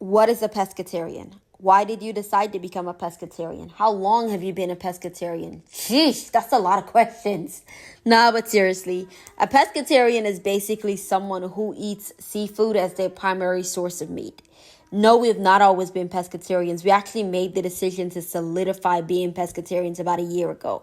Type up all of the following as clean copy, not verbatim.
What is a pescatarian? Why did you decide to become a pescatarian? How long have you been a pescatarian? Sheesh, that's a lot of questions. No, but seriously, a pescatarian is basically someone who eats seafood as their primary source of meat. No, we have not always been pescatarians. We actually made the decision to solidify being pescatarians about a year ago.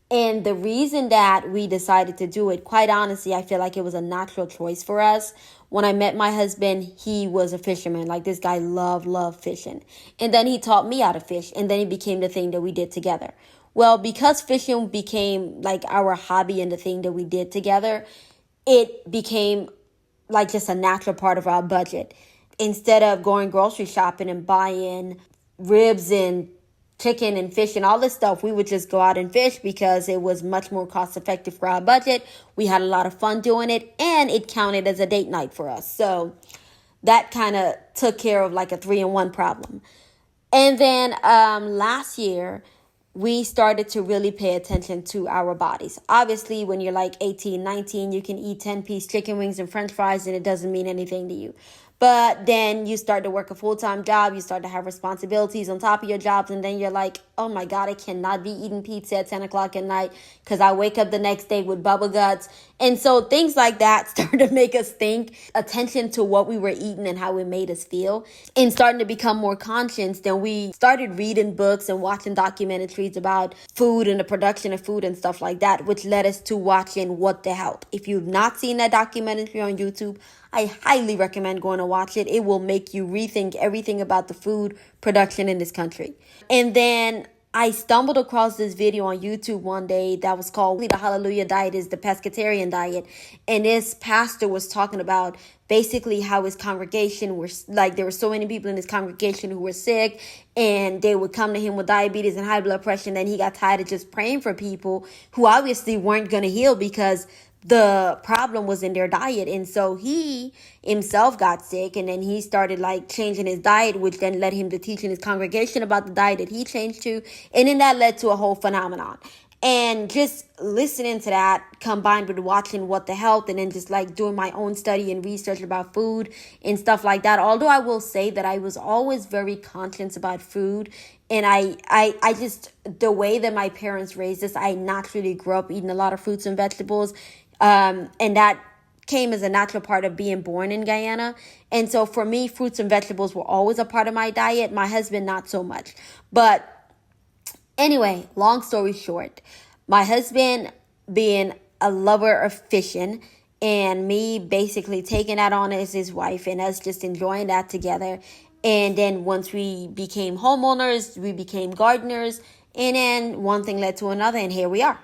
And the reason that we decided to do it, quite honestly, I feel like it was a natural choice for us. When I met my husband, he was a fisherman. Like, this guy loved fishing. And then he taught me how to fish. And then it became the thing that we did together. Well, because fishing became like our hobby and the thing that we did together, it became like just a natural part of our budget. Instead of going grocery shopping and buying ribs and chicken and fish and all this stuff, we would just go out and fish because it was much more cost effective for our budget. We had a lot of fun doing it, and it counted as a date night for us. So that kind of took care of like a 3-in-1 problem. And then last year, we started to really pay attention to our bodies. Obviously, when you're like 18, 19, you can eat 10-piece chicken wings and french fries and it doesn't mean anything to you. But then you start to work a full-time job, you start to have responsibilities on top of your jobs, and then you're like, oh my God, I cannot be eating pizza at 10 o'clock at night because I wake up the next day with bubble guts. And so things like that start to make us think, attention to what we were eating and how it made us feel, and starting to become more conscious. Then we started reading books and watching documentaries about food and the production of food and stuff like that, which led us to watching What the Health. If you've not seen that documentary on YouTube, I highly recommend going to watch it. It will make you rethink everything about the food production in this country. And then I stumbled across this video on YouTube one day that was called The Hallelujah Diet is the Pescatarian Diet. And this pastor was talking about basically how his congregation were like, there were so many people in his congregation who were sick, and they would come to him with diabetes and high blood pressure. And then he got tired of just praying for people who obviously weren't going to heal because the problem was in their diet. And so he himself got sick, and then he started like changing his diet, which then led him to teaching his congregation about the diet that he changed to. And then that led to a whole phenomenon. And just listening to that combined with watching What the Health, and then just like doing my own study and research about food and stuff like that. Although I will say that I was always very conscious about food, and I just, the way that my parents raised us, I naturally grew up eating a lot of fruits and vegetables. And that came as a natural part of being born in Guyana. And so for me, fruits and vegetables were always a part of my diet. My husband, not so much. But anyway, long story short, my husband being a lover of fishing, and me basically taking that on as his wife, and us just enjoying that together. And then once we became homeowners, we became gardeners. And then one thing led to another, and here we are.